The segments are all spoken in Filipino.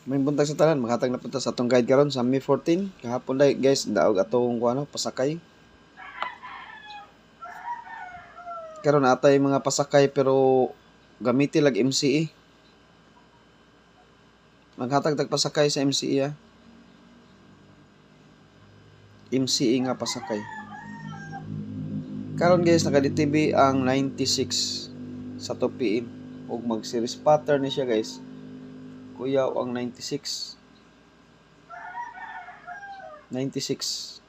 May buntag sa tanan, makatag na punta sa atong guide karon sa May 14. Kahapon dai guys, daog atong kuano pasakay. Karon atay mga pasakay pero gamitin lag MCE. Maghatag tag pasakay sa MCE MCE nga pasakay. Karon guys, naka-DTB ang 96 sa 2 PM. Ug mag-series pattern ni siya guys. Kuyaw ang 96. 96.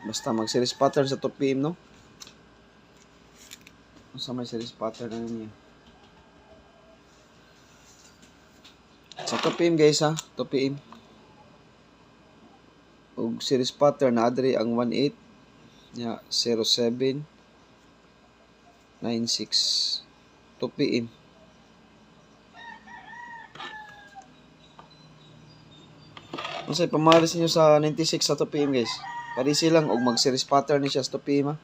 Basta mag-series pattern sa 2 PM, no? Sa may series pattern na niya. Sa 2 PM guys ha, 2 PM. Ug series pattern na adri ang 18 nya 07 96 2 PM. Unsay pamaris niyo sa 96 sa 2 PM guys? Parisi lang og mag-series pattern ni siya sa 2 PM ha.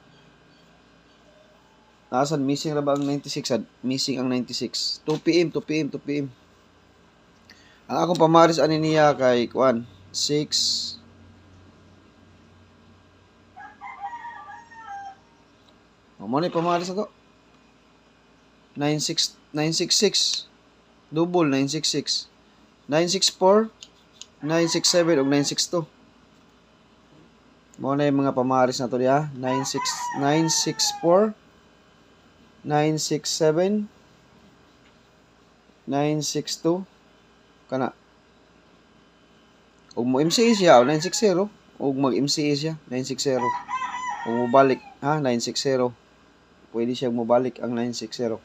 Nasaan missing ra ba ang 96? Missing ang 96. 2 PM, 2 PM, 2 PM. Ang akong pamaris ani niya kay kuan 6 mo ni pamaris ato. 966 double 966 964 967 ug 962. Mo na yung mga pamaris na to diha. 964 967 962 kana. Ug mo MCE siya 960 ug mag MCE siya 960. Ug mo balik ha 960. Pwede siya mo balik ang 960.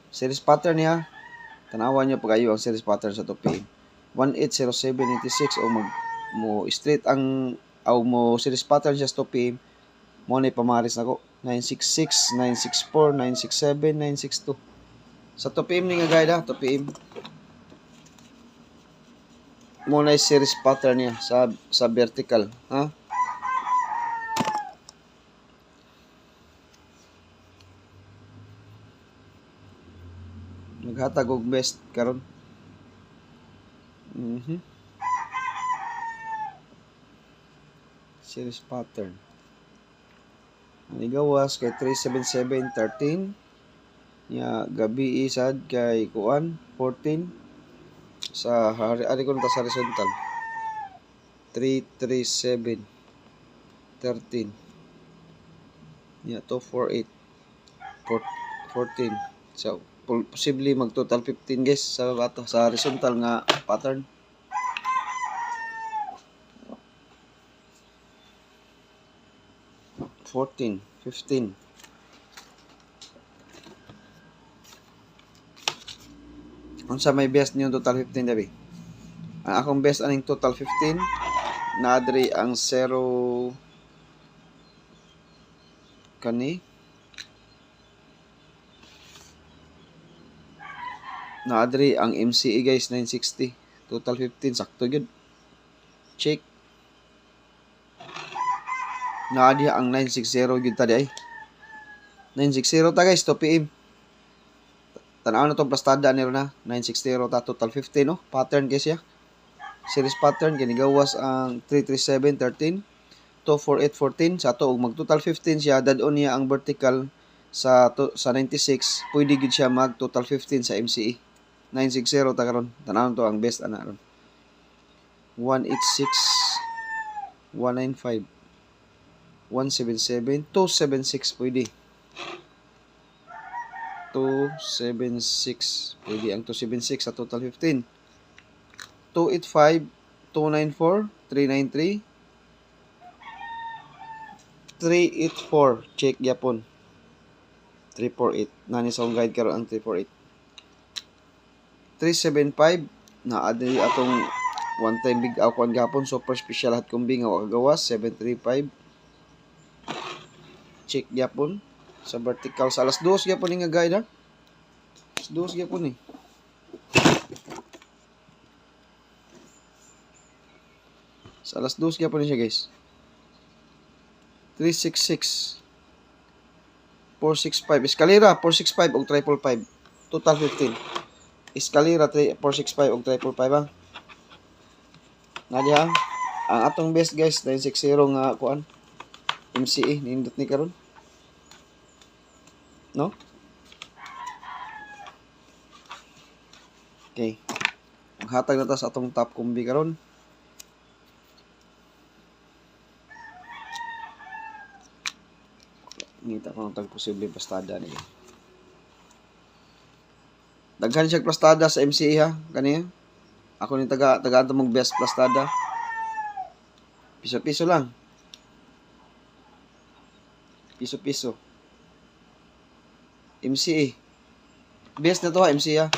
Series pattern niya. Tanawan niyo pagayo ang series pattern sa 2 PM. 180786 o mag mo straight ang mo series pattern siya sa 2 PM. Mo na pamaris nako 966 964 967 962 sa 2 PM ni nga guide ha 2 PM. Mo na series pattern niya sa vertical ha. Maghatag og best karon. Series pattern. Nigawas kay 37713. Ya gabi isad kay kuan 14 sa hari ko nta sa horizontal. 337 13. Ya 248 14. So posible mag total 15 guys sa bato sa horizontal nga pattern. $14, $15. Unsa may best niyo total 15 dabi? Ang akong best aning total 15 na adri ang 0 kani na adri ang MCE guys 960 total 15 sakto gyud. Check na adi ang 960 gyud ta di ay 960 ta guys 2 PM. Tanaw na tong plastada niro na 960 ta total 15 no pattern guys ya. Series pattern ginigawas ang 33713 24814 sa ato ug mag total 15 siya dadon niya ang vertical sa 96 pwede gid siya mag total 15 sa MCE 960 ta karon. Tanaw to ang best ana ron 186 195 177 276 pwede 276 pwede ang 276 sa total 15 285 294 393 384 check yapon 348 nani sa guide karon ang 348 375 na adri atong one time big akuan gapon super special hat kumbing nga kagawas 735 check yapon sa vertical sa alas 2 yapon nga guide ha alas 2 yapon ni Sa alas 2 gyapon ni siya guys. 366 465 eskalera 465 og 555 total 15. Eskalera 465 og 555 ha. Na diha ang atong best guys 960 nga kuan MCE nindot ni karon. No? Okay. Ang hatag na ta sa atong top combi karon. Ngita ko ng posible plastada niya. Daghan siya plastada sa MCE ha. Kaniya. Ako ni taga mong best plastada. Piso-piso lang. Piso-piso. MCE. Best na to ha, MCE ha.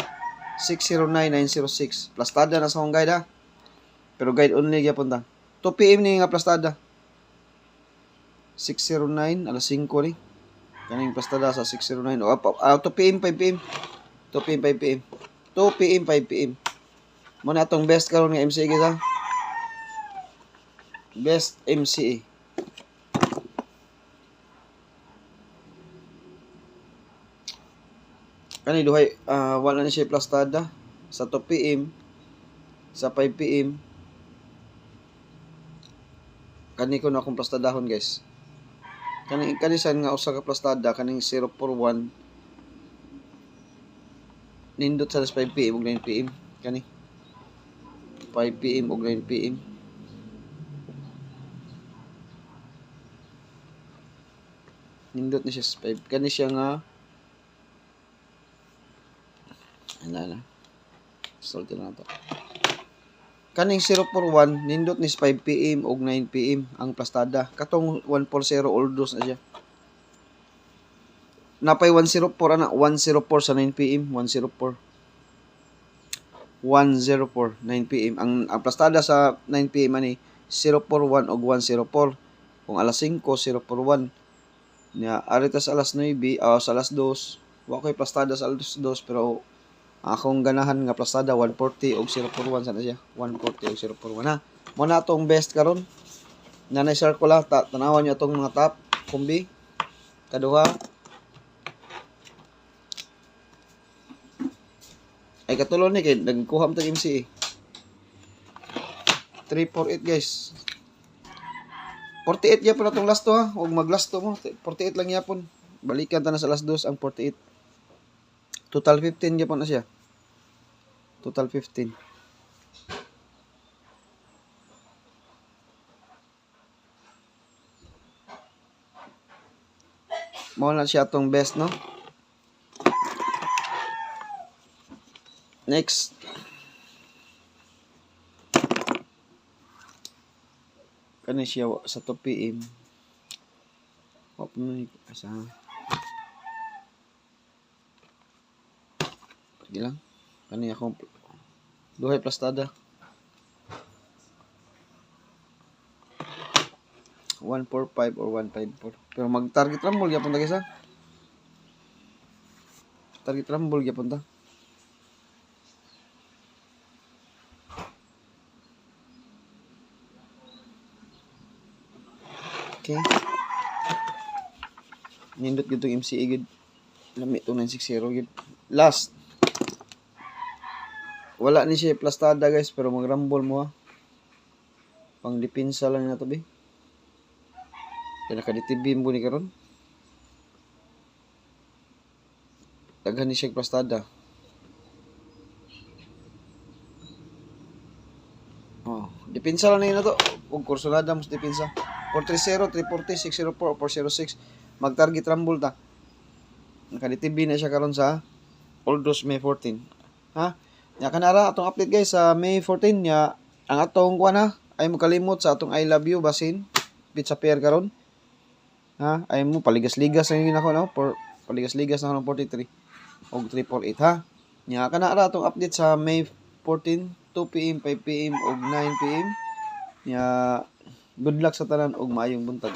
609906. Plastada na sa akong guide ha. Pero guide only gyapon ta. 2 PM ni nga plastada. 609 alas 5 ni. Kaning plastada sa 609 o 2 PM 5 PM. 2 PM 5 PM. 2 PM 5 PM. Mo na atong best karon nga MCE guys ha. Best MCE. Kani duhay wala na siya plastada sa 2 PM sa 5 PM. Kani ko na akong plastadahon guys. Kani san nga usa ka plastada kaning 041 nindot sa 5 PM ug 9 PM kani 5 PM ug 9 PM. Nindot ni siya 5 kani siya nga ana result na to. Kaning 041 nindot ni 5 PM ug 9 PM ang plastada. Katong 140 oldos na siya. Napay 104 ana 104 sa 9 PM 104 9 PM ang plastada sa 9 PM ani 041 ug 104. Kung alas 5 041 nya arita sa alas 9 sa alas 2 wa koy plastada sa alas 2 pero akong ganahan nga plastada 140 og 041 sana siya 140 og 041 ha. Mo na atong best karon. Nanay circle tanawan niyo atong mga top kombi. Kaduha ay katulon ni kay nagkuha man tag MCE 348 guys. 48 gyapon atong last to ha. Og maglast to mo 48 lang gyapon. Balikan ta na sa alas 2 ang 48. Total 15 gyapon na siya. Total 15. Mao na siya atong best no. Next. Kani siya sa 2 PM. Wa pa man asa. Sige lang. Kani akong duhay plastada. 145 or 154. Pero mag-target rumble gyapon ta guys ha. Target rumble gyapon ta. Okay. Nindot gid tong MCE gid. Lami tong 960 gid. Last. Wala ni siya plastada guys pero mag-rumble mo ha. Pang depensa lang na to be. Kaya naka-DTB mo ni karon. Daghan ni siya plastada. Oh, depensa lang na to. Ug kursunada mo sa depensa. 430, 340, 604, 406. Mag-target rumble ta. Naka-DTB na siya karon sa Oldos May 14. Ha? Nya kanara atong update guys sa May 14 nya ang atong kuan ha ay mo kalimot sa atong I love you basin pizza pair karon. Ha? Ay mo paligas-ligas na yun ako no for paligas-ligas na ako ng 43 og 348 ha. Nya kanara atong update sa May 14 2 PM 5 PM og 9 PM. Nya good luck sa tanan og maayong buntag.